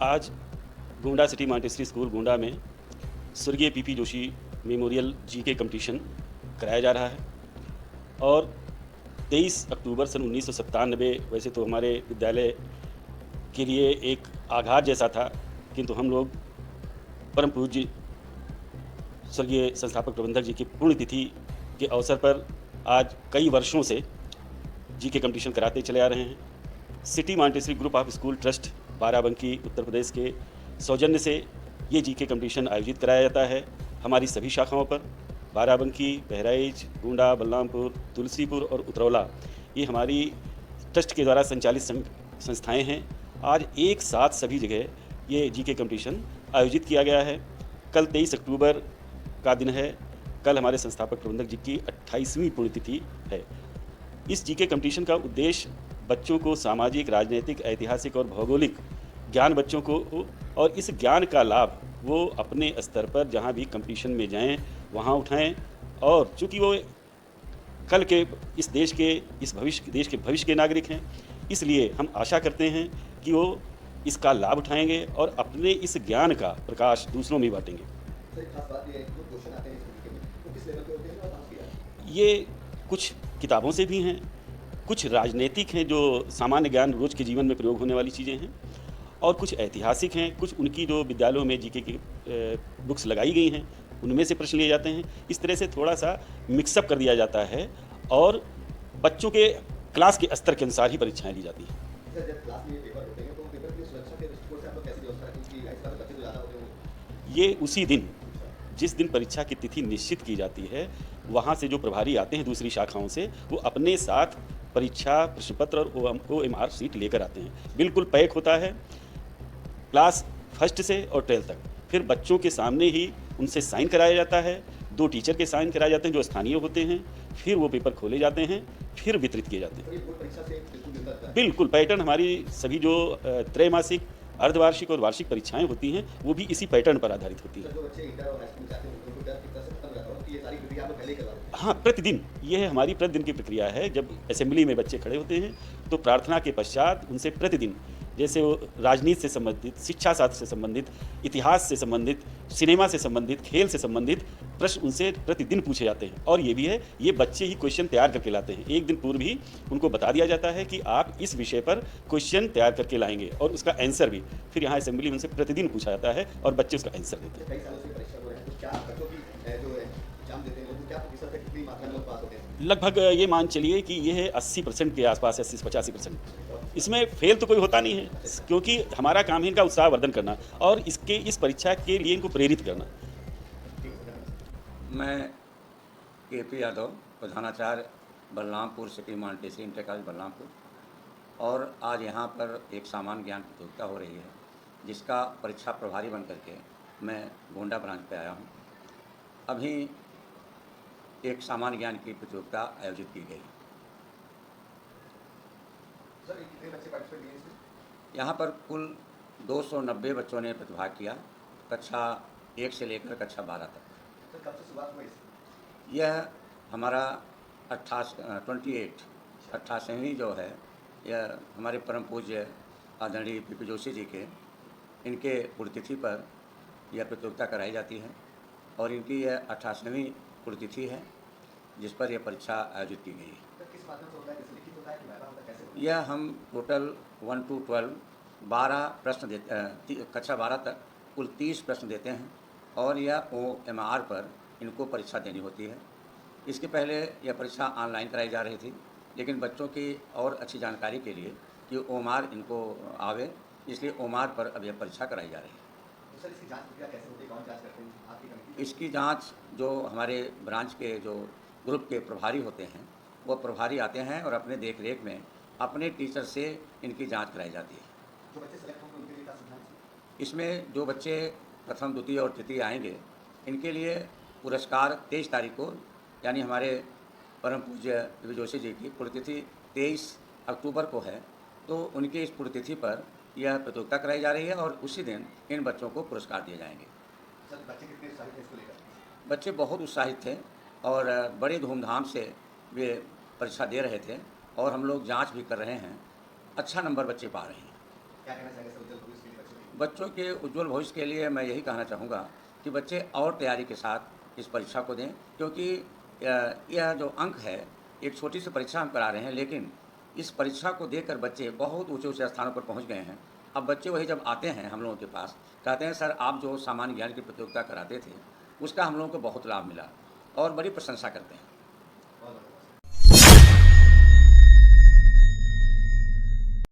आज Gonda city Montessori school Gonda में स्वर्गीय PP Joshi memorial GK competition कराया जा रहा है और 23 अक्टूबर सन 1997 वैसे तो हमारे विद्यालय के लिए एक आघात जैसा था, किंतु हम लोग परम पूज्य स्वर्गीय संस्थापक प्रबंधक जी की पुण्यतिथि के अवसर पर आज कई वर्षों से जीके कंपटीशन कराते चले आ रहे हैं। City Montessori group of school trust Barabanki Uttar Pradesh के सौजन्य से ये जीके कंपटीशन आयोजित कराया जाता है हमारी सभी शाखाओं पर। बाराबंकी, बहराइच, गोंडा, बलरामपुर, तुलसीपुर और उतरौला ये हमारी ट्रस्ट के द्वारा संचालित संस्थाएं हैं। आज एक साथ सभी जगह ये जीके कंपटीशन आयोजित किया गया है। कल 23 अक्टूबर का दिन है। कल हमारे संस्थापक प्रबंधक जी की 28वीं पुण्यतिथि है। इस जीके कंपटीशन का उद्देश्य बच्चों को सामाजिक, राजनीतिक, ऐतिहासिक और भौगोलिक ज्ञान बच्चों को और इस ज्ञान का लाभ वो अपने स्तर पर जहाँ भी कंपटीशन में जाएं वहाँ उठाएं। और चूँकि वो कल के इस देश के भविष्य के नागरिक हैं, इसलिए हम आशा करते हैं कि वो इसका लाभ उठाएंगे और अपने इस ज्ञान का प्रकाश दूसरों में बांटेंगे। ये कुछ किताबों से भी हैं, कुछ राजनीतिक हैं जो सामान्य ज्ञान रोज के जीवन में प्रयोग होने वाली चीज़ें हैं, और कुछ ऐतिहासिक हैं। कुछ उनकी जो विद्यालयों में जीके की बुक्स लगाई गई हैं उनमें से प्रश्न लिए जाते हैं। इस तरह से थोड़ा सा मिक्सअप कर दिया जाता है और बच्चों के क्लास के स्तर के अनुसार ही परीक्षाएं ली जाती हैं। सर, जब क्लास में ये पेपर होते हैं तो पेपर की सुरक्षा के दृष्टिकोण से आप लोग कैसी व्यवस्था रखें कि इस तरह बच्चे तो ज़्यादा होते होंगे? ये उसी दिन, जिस दिन परीक्षा की तिथि निश्चित की जाती है, वहाँ से जो प्रभारी आते हैं दूसरी शाखाओं से, वो अपने साथ परीक्षा प्रश्नपत्र और OMR शीट लेकर आते हैं। बिल्कुल पैक होता है क्लास फर्स्ट से और 12th तक। फिर बच्चों के सामने ही उनसे साइन कराया जाता है, 2 टीचर के साइन कराए जाते हैं जो स्थानीय होते हैं। फिर वो पेपर खोले जाते हैं, फिर वितरित किए जाते हैं। तो ये बोर्ड परीक्षा से बिल्कुल मिलता जुलता है? बिल्कुल पैटर्न हमारी सभी जो त्रैमासिक, अर्धवार्षिक और वार्षिक परीक्षाएं होती हैं वो भी इसी पैटर्न पर आधारित होती हैं। सर, जो बच्चे इंटर और हाई स्कूल में जाते हैं उनको डर कितना से खत्म रहता है कि ये सारी प्रक्रिया आप लोग पहले ही करवा देते हैं? हाँ, प्रतिदिन ये हमारी प्रतिदिन की प्रक्रिया है। जब असेंबली में बच्चे खड़े होते हैं तो प्रार्थना के पश्चात उनसे प्रतिदिन, जैसे वो राजनीति से संबंधित, शिक्षा शास्त्र से संबंधित, इतिहास से संबंधित, सिनेमा से संबंधित, खेल से संबंधित प्रश्न उनसे प्रतिदिन पूछे जाते हैं। और ये भी है, ये बच्चे ही क्वेश्चन तैयार करके लाते हैं। एक दिन पूर्व ही उनको बता दिया जाता है कि आप इस विषय पर क्वेश्चन तैयार करके लाएंगे और उसका आंसर भी फिर यहाँ असेंबली में उनसे प्रतिदिन पूछा जाता है और बच्चे उसका आंसर देते हैं। कई सालों से परीक्षा हो रहे हैं तो क्या बच्चों की जो एग्जाम देते हैं लोग क्या प्रतिशत है, कितनी मात्रा में लोग पास होते हैं? लगभग ये मान चलिए कि ये है 80% के आसपास, 80 से 85%। इसमें फेल तो कोई होता नहीं है, क्योंकि हमारा काम है इनका उत्साहवर्धन करना और इस परीक्षा के लिए इनको प्रेरित करना। मैं KP यादव, प्रधानाचार्य Balrampur city Montessori inter college Balrampur, और आज यहाँ पर एक सामान्य ज्ञान प्रतियोगिता हो रही है जिसका परीक्षा प्रभारी बन करके मैं गोंडा ब्रांच पे आया हूँ। अभी एक सामान्य ज्ञान की प्रतियोगिता आयोजित की गई। सर, कितने बच्चे पार्टिसिपेट किए इसमें? यहाँ पर कुल 290 बच्चों ने प्रतिभाग किया, कक्षा 1 से लेकर कक्षा 12 तक। सर, कब से शुरुआत हुई इसकी? यह हमारा 88वीं जो है, यह हमारे परम पूज्य आदरणीय पीपी जोशी जी के इनके पुण्यतिथि पर यह प्रतियोगिता कराई जाती है और इनकी यह 88वीं पुण्यतिथि है जिस पर यह परीक्षा आयोजित की गई है। सर, किस माध्यम से होता है, किस लिखित होता है कि वाइवा होता है, कैसे होता है? यह हम टोटल 1 to 12 12 प्रश्न देते, कक्षा 12 तक कुल 30 प्रश्न देते हैं और यह OMR पर इनको परीक्षा देनी होती है। इसके पहले यह परीक्षा ऑनलाइन कराई जा रही थी, लेकिन बच्चों की और अच्छी जानकारी के लिए कि OMR इनको आवे, इसलिए OMR पर अब यह परीक्षा कराई जा रही है। तो सर, इसकी जांच प्रक्रिया कैसे होती है, कौन जांच करते हैं, आपकी कमेटी? इसकी जांच जो हमारे ब्रांच के जो ग्रुप के प्रभारी होते हैं वो प्रभारी आते हैं और अपने देख रेख में अपने टीचर से इनकी जांच कराई जाती है। जो बच्चे सेलेक्ट होंगे उनके लिए क्या सुविधा है? इसमें जो बच्चे प्रथम, द्वितीय और तृतीय आएंगे इनके लिए पुरस्कार 23 तारीख को, यानी हमारे परम पूज्य पीपी जोशी जी की पुण्यतिथि 23 अक्टूबर को है, तो उनकी इस पुण्यतिथि पर यह प्रतियोगिता कराई जा रही है और उसी दिन इन बच्चों को पुरस्कार दिए जाएंगे। सर, बच्चे कितने उत्साहित हैं इसको लेकर? बच्चे बहुत उत्साहित थे और बड़ी धूमधाम से वे परीक्षा दे रहे थे और हम लोग जांच भी कर रहे हैं। अच्छा नंबर बच्चे पा रहे हैं। क्या कहना चाहेंगे सर उज्जवल भविष्य के लिए बच्चों के लिए? बच्चों के उज्जवल भविष्य के लिए मैं यही कहना चाहूँगा कि बच्चे और तैयारी के साथ इस परीक्षा को दें, क्योंकि यह जो अंक है, एक छोटी सी परीक्षा हम करा रहे हैं, लेकिन इस परीक्षा को देकर बच्चे बहुत ऊँचे ऊँचे स्थानों पर पहुँच गए हैं। अब बच्चे वही जब आते हैं हम लोगों के पास, कहते हैं सर आप जो सामान्य ज्ञान की प्रतियोगिता कराते थे उसका हम लोगों को बहुत लाभ मिला, और बड़ी प्रशंसा करते हैं।